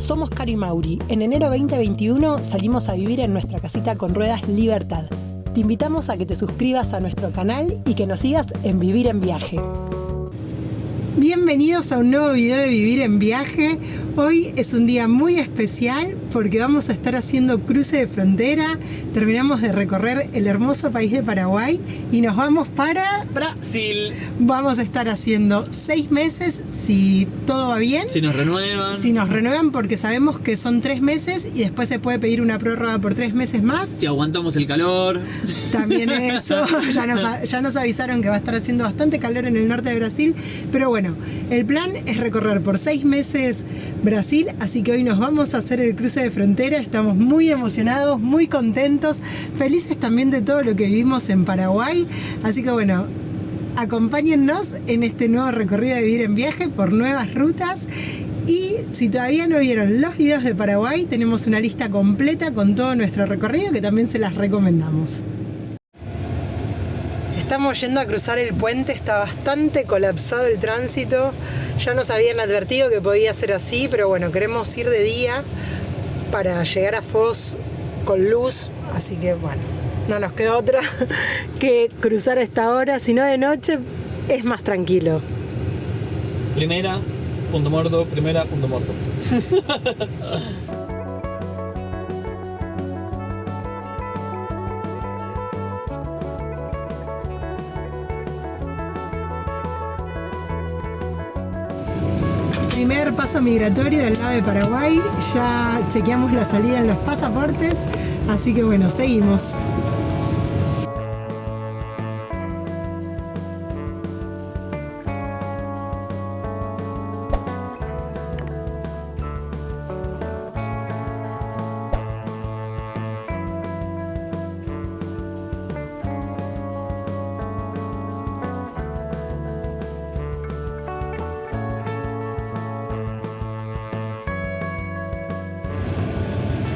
Somos Caro y Mauri. En enero 2021 salimos a vivir en nuestra casita con ruedas Libertad. Te invitamos a que te suscribas a nuestro canal y que nos sigas en Vivir en Viaje. Bienvenidos a un nuevo video de Vivir en Viaje. Hoy es un día muy especial porque vamos a estar haciendo cruce de frontera. Terminamos de recorrer el hermoso país de Paraguay y nos vamos para Brasil. Vamos a estar haciendo 6 meses si todo va bien. Si nos renuevan. Si nos renuevan, porque sabemos que son 3 meses y después se puede pedir una prórroga por 3 meses más. Si aguantamos el calor. También eso. Ya nos avisaron que va a estar haciendo bastante calor en el norte de Brasil. Pero bueno, el plan es recorrer por 6 meses Brasil, así que hoy nos vamos a hacer el cruce de frontera. Estamos muy emocionados, muy contentos, felices también de todo lo que vivimos en Paraguay. Así que bueno, acompáñennos en este nuevo recorrido de Vivir en Viaje por nuevas rutas. Y si todavía no vieron los videos de Paraguay, tenemos una lista completa con todo nuestro recorrido que también se las recomendamos. Estamos yendo a cruzar el puente, está bastante colapsado el tránsito. Ya nos habían advertido que podía ser así, pero bueno, queremos ir de día para llegar a Foz con luz, así que bueno, no nos queda otra que cruzar a esta hora, si no de noche es más tranquilo. Primera, punto muerto, primera, punto muerto. Primer paso migratorio del lado de Paraguay, ya chequeamos la salida en los pasaportes, así que bueno, seguimos.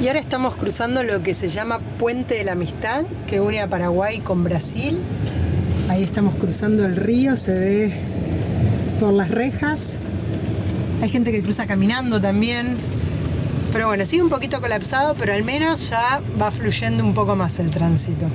Y ahora estamos cruzando lo que se llama Puente de la Amistad, que une a Paraguay con Brasil. Ahí estamos cruzando el río, se ve por las rejas. Hay gente que cruza caminando también. Pero bueno, sigue un poquito colapsado, pero al menos ya va fluyendo un poco más el tránsito.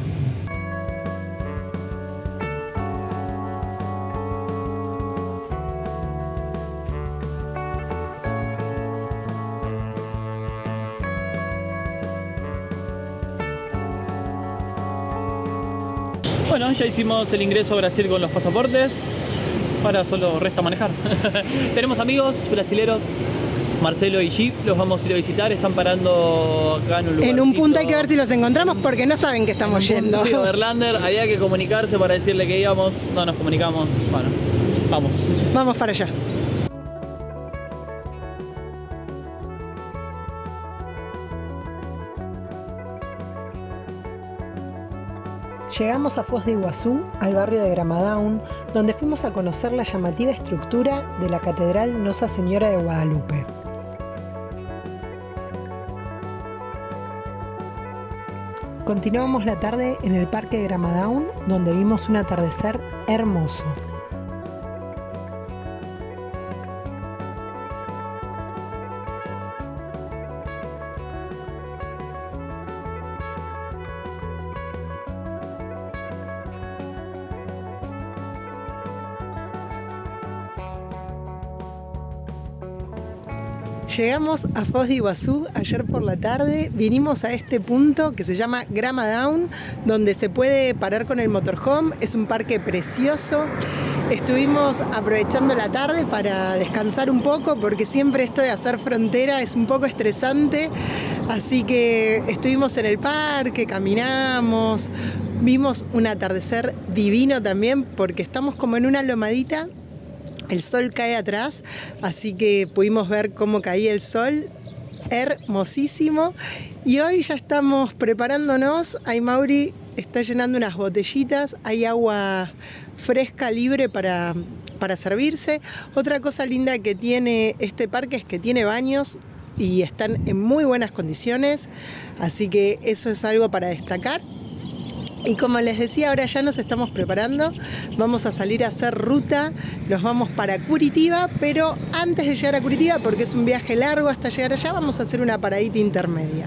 Bueno, ya hicimos el ingreso a Brasil con los pasaportes. Ahora solo resta manejar. Tenemos amigos brasileros, Marcelo y Jeep, los vamos a ir a visitar. Están parando acá en un lugar. En un punto hay que ver si los encontramos porque no saben que estamos yendo. En Overlander, había que comunicarse para decirle que íbamos. No nos comunicamos. Bueno, vamos. Vamos para allá. Llegamos a Foz de Iguazú, al barrio de Gramadown, donde fuimos a conocer la llamativa estructura de la Catedral Nosa Señora de Guadalupe. Continuamos la tarde en el Parque de Gramadown, donde vimos un atardecer hermoso. Llegamos a Foz de Iguazú ayer por la tarde, vinimos a este punto que se llama Gramadown, donde se puede parar con el motorhome, es un parque precioso. Estuvimos aprovechando la tarde para descansar un poco porque siempre esto de hacer frontera es un poco estresante, así que estuvimos en el parque, caminamos, vimos un atardecer divino también porque estamos como en una lomadita. El sol cae atrás, así que pudimos ver cómo caía el sol, hermosísimo. Y hoy ya estamos preparándonos, ahí Mauri está llenando unas botellitas, hay agua fresca, libre para servirse. Otra cosa linda que tiene este parque es que tiene baños y están en muy buenas condiciones, así que eso es algo para destacar. Y como les decía, ahora ya nos estamos preparando, vamos a salir a hacer ruta, nos vamos para Curitiba, pero antes de llegar a Curitiba, porque es un viaje largo hasta llegar allá, vamos a hacer una paradita intermedia.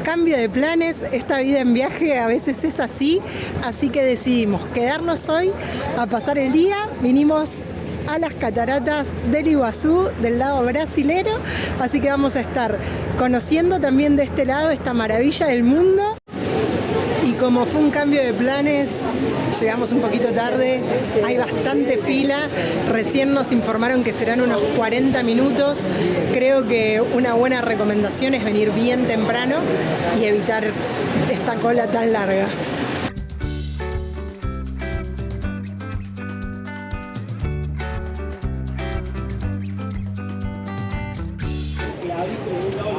Cambio de planes, esta vida en viaje a veces es así que decidimos quedarnos hoy a pasar el día. Vinimos a las cataratas del Iguazú, del lado brasilero, así que vamos a estar conociendo también de este lado esta maravilla del mundo. Y como fue un cambio de planes, llegamos un poquito tarde, hay bastante fila, recién nos informaron que serán unos 40 minutos. Creo que una buena recomendación es venir bien temprano y evitar esta cola tan larga.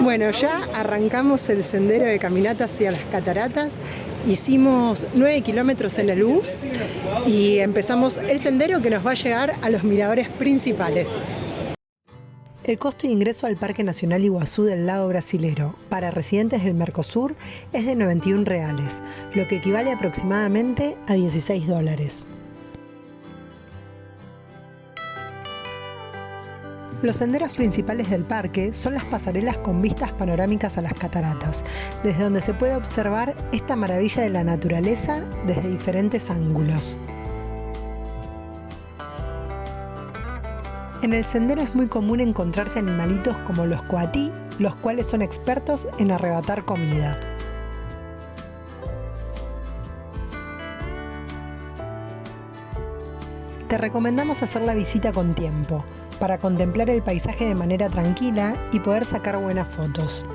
Bueno, ya arrancamos el sendero de caminata hacia las cataratas. Hicimos 9 kilómetros en el bus y empezamos el sendero que nos va a llegar a los miradores principales. El costo de ingreso al Parque Nacional Iguazú del lado brasilero para residentes del Mercosur es de 91 reales, lo que equivale aproximadamente a $16. Los senderos principales del parque son las pasarelas con vistas panorámicas a las cataratas, desde donde se puede observar esta maravilla de la naturaleza desde diferentes ángulos. En el sendero es muy común encontrarse animalitos como los coatí, los cuales son expertos en arrebatar comida. Te recomendamos hacer la visita con tiempo, para contemplar el paisaje de manera tranquila y poder sacar buenas fotos.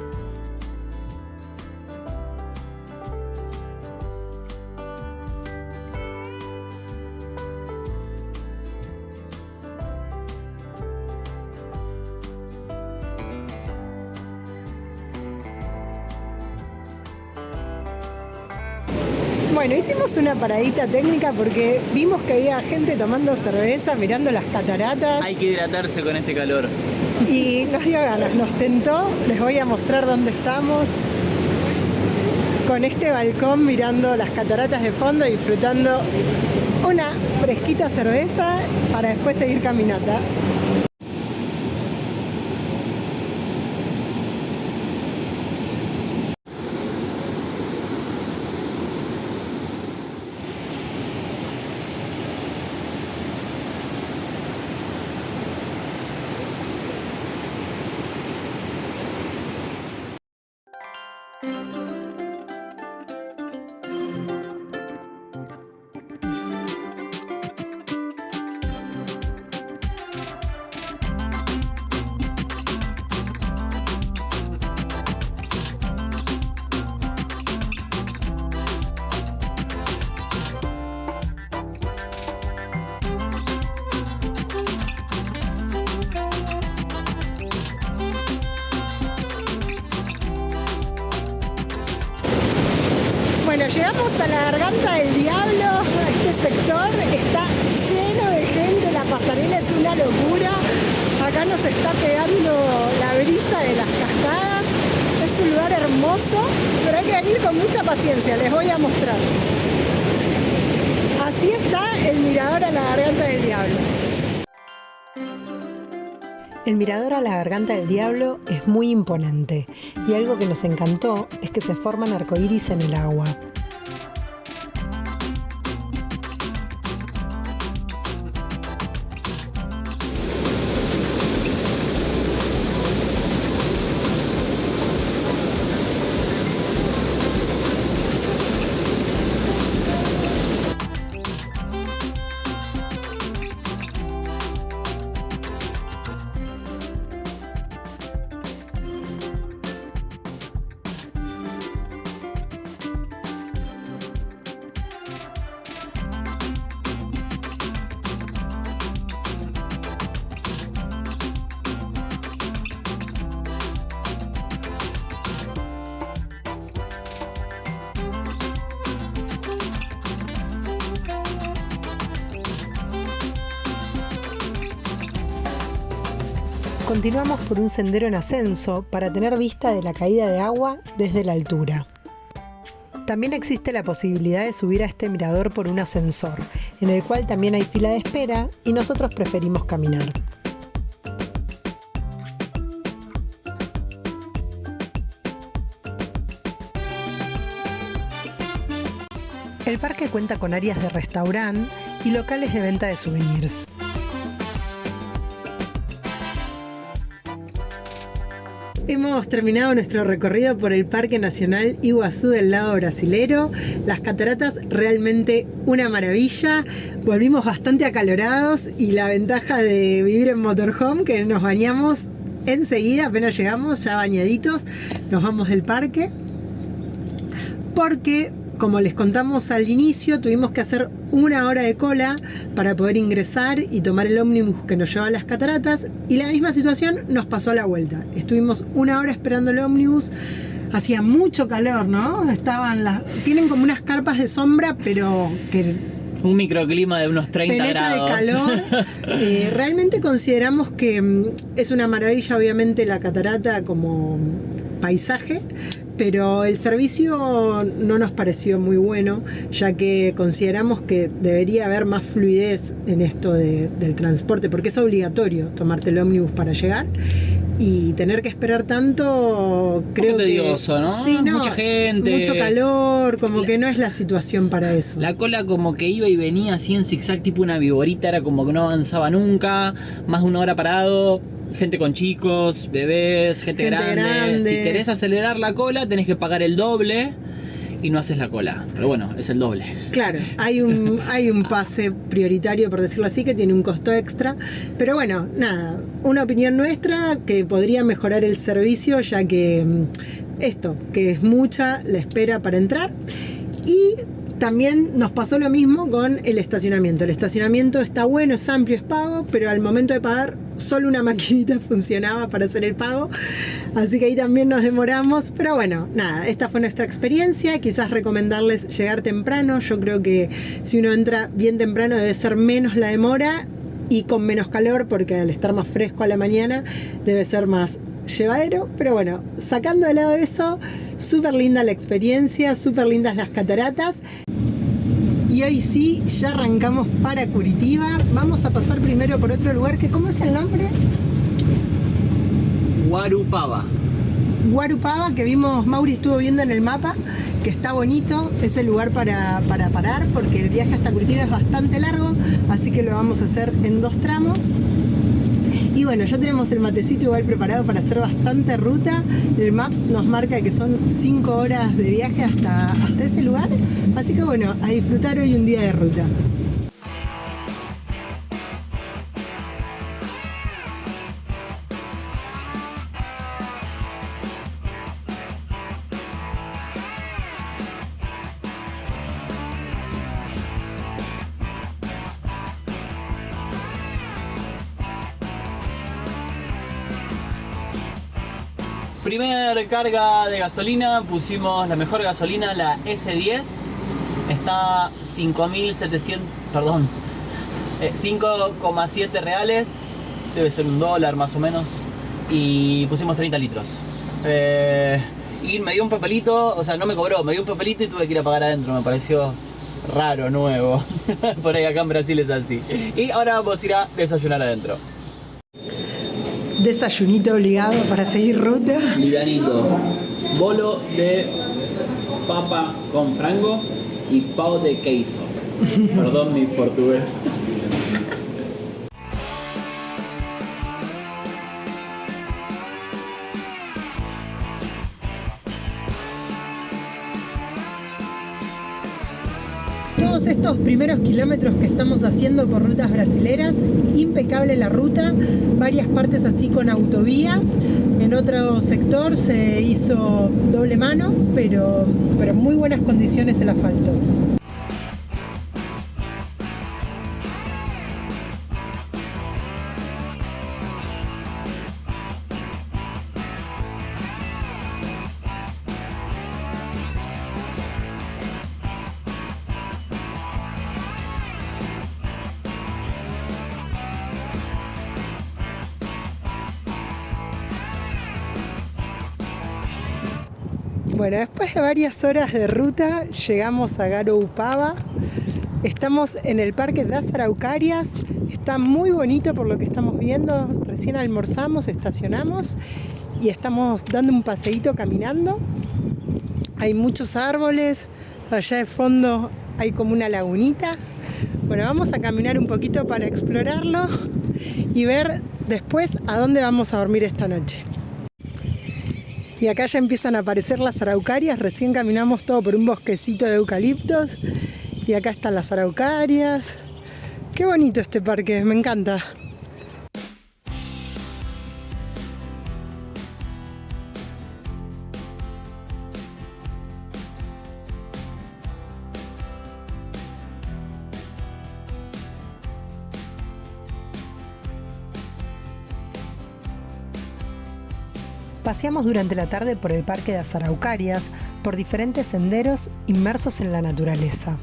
Bueno, hicimos una paradita técnica porque vimos que había gente tomando cerveza, mirando las cataratas. Hay que hidratarse con este calor. Y nos dio ganas, nos tentó. Les voy a mostrar dónde estamos. Con este balcón mirando las cataratas de fondo y disfrutando una fresquita cerveza para después seguir caminata. Bueno, llegamos a la Garganta del Diablo, a este sector, está lleno de gente, la pasarela es una locura, acá nos está pegando la brisa de las cascadas, es un lugar hermoso, pero hay que venir con mucha paciencia, les voy a mostrar. Así está el mirador a la Garganta del Diablo. El mirador a la Garganta del Diablo es muy imponente y algo que nos encantó es que se forman arcoíris en el agua. Continuamos por un sendero en ascenso para tener vista de la caída de agua desde la altura. También existe la posibilidad de subir a este mirador por un ascensor, en el cual también hay fila de espera y nosotros preferimos caminar. El parque cuenta con áreas de restaurante y locales de venta de souvenirs. Hemos terminado nuestro recorrido por el Parque Nacional Iguazú del lado brasilero. Las cataratas realmente una maravilla. Volvimos bastante acalorados y la ventaja de vivir en motorhome, que nos bañamos enseguida, apenas llegamos, ya bañaditos, nos vamos del parque. Porque, como les contamos al inicio, tuvimos que hacer 1 hora de cola para poder ingresar y tomar el ómnibus que nos lleva a las cataratas, y la misma situación nos pasó a la vuelta. Estuvimos 1 hora esperando el ómnibus, hacía mucho calor, ¿no? Tienen como unas carpas de sombra, pero que un microclima de unos 30 grados. El calor. Realmente consideramos que es una maravilla, obviamente, la catarata como paisaje, pero el servicio no nos pareció muy bueno, ya que consideramos que debería haber más fluidez en esto del transporte, porque es obligatorio tomarte el ómnibus para llegar. Y tener que esperar tanto, creo que... tedioso, ¿no? Sí, no, mucha gente, mucho calor, como que no es la situación para eso. La cola como que iba y venía así en zigzag, tipo una viborita, era como que no avanzaba nunca, más de 1 hora parado, gente con chicos, bebés, gente grande. Si querés acelerar la cola, tenés que pagar el doble y no haces la cola. Pero bueno, es el doble. Claro, hay un pase prioritario, por decirlo así, que tiene un costo extra. Pero bueno, nada, una opinión nuestra que podría mejorar el servicio, ya que que es mucha la espera para entrar. Y también nos pasó lo mismo con el estacionamiento. El estacionamiento está bueno, es amplio, es pago, pero al momento de pagar solo una maquinita funcionaba para hacer el pago, así que ahí también nos demoramos. Pero bueno, nada, esta fue nuestra experiencia. Quizás recomendarles llegar temprano. Yo creo que si uno entra bien temprano debe ser menos la demora y con menos calor, porque al estar más fresco a la mañana debe ser más llevadero. Pero bueno, sacando de lado eso, súper linda la experiencia, súper lindas las cataratas. Y hoy sí, ya arrancamos para Curitiba. Vamos a pasar primero por otro lugar, que ¿cómo es el nombre? Guarupava. Guarupava, que Mauri estuvo viendo en el mapa, que está bonito, es el lugar para parar, porque el viaje hasta Curitiba es bastante largo, así que lo vamos a hacer en 2 tramos. Y bueno, ya tenemos el matecito igual preparado para hacer bastante ruta. El Maps nos marca que son 5 horas de viaje hasta ese lugar. Así que bueno, a disfrutar hoy un día de ruta. Primer carga de gasolina, pusimos la mejor gasolina, la S10. Está 5,7 reales, debe ser $1 más o menos, y pusimos 30 litros. Y me dio un papelito, o sea, no me cobró, me dio un papelito y tuve que ir a pagar adentro, me pareció raro, nuevo. Por ahí acá en Brasil es así. Y ahora vamos a ir a desayunar adentro. Desayunito obligado para seguir ruta. Livianito, bolo de papa con frango y pão de queijo. Perdón mi portugués. Todos estos primeros kilómetros que estamos haciendo por rutas brasileras, impecable la ruta, varias partes así con autovía. En otro sector se hizo doble mano, pero en muy buenas condiciones el asfalto. Bueno, después de varias horas de ruta llegamos a Garoupaba. Estamos en el Parque das Araucarias. Está muy bonito por lo que estamos viendo. Recién almorzamos, estacionamos y estamos dando un paseíto caminando. Hay muchos árboles. Allá de fondo hay como una lagunita. Bueno, vamos a caminar un poquito para explorarlo y ver después a dónde vamos a dormir esta noche. Y acá ya empiezan a aparecer las araucarias. Recién caminamos todo por un bosquecito de eucaliptos. Y acá están las araucarias. Qué bonito este parque, me encanta. Paseamos durante la tarde por el Parque de las Araucarias, por diferentes senderos inmersos en la naturaleza.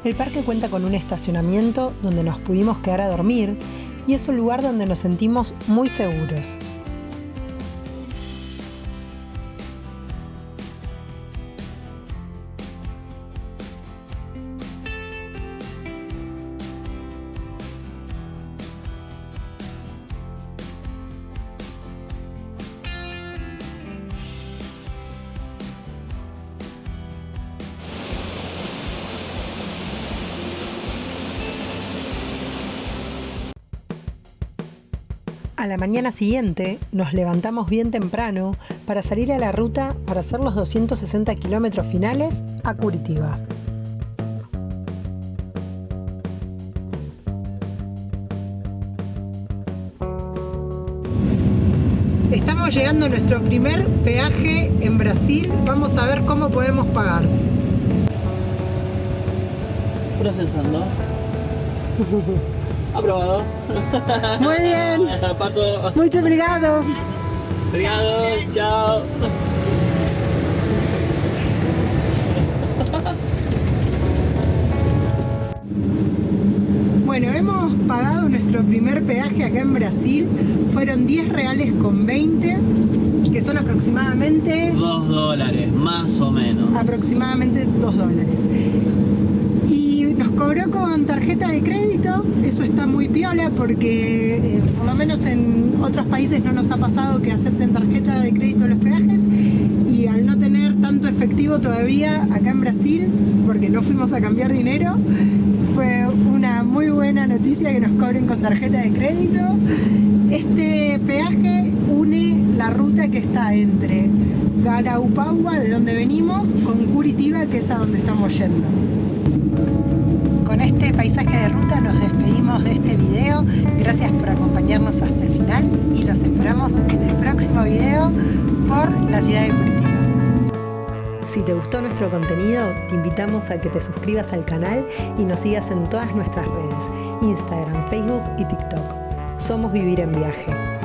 El parque cuenta con un estacionamiento donde nos pudimos quedar a dormir y es un lugar donde nos sentimos muy seguros. A la mañana siguiente nos levantamos bien temprano para salir a la ruta para hacer los 260 kilómetros finales a Curitiba. Estamos llegando a nuestro primer peaje en Brasil. Vamos a ver cómo podemos pagar. Procesando. Aprobado. Muy bien. Paso. Mucho obrigado. Obrigado. Chao. Bueno, hemos pagado nuestro primer peaje acá en Brasil. Fueron 10 reales con 20, que son aproximadamente... $2, más o menos. Aproximadamente $2. Y nos cobró con tarjeta de crédito. Eso está muy piola porque por lo menos en otros países no nos ha pasado que acepten tarjeta de crédito los peajes. Y al no tener tanto efectivo todavía acá en Brasil, porque no fuimos a cambiar dinero, fue una muy buena noticia que nos cobren con tarjeta de crédito. Este peaje une la ruta que está entre Garoupaba, de donde venimos, con Curitiba, que es a donde estamos yendo. Con este paisaje de ruta nos despedimos de este video. Gracias por acompañarnos hasta el final y los esperamos en el próximo video por la ciudad de Curitiba. Si te gustó nuestro contenido, te invitamos a que te suscribas al canal y nos sigas en todas nuestras redes, Instagram, Facebook y TikTok. Somos Vivir en Viaje.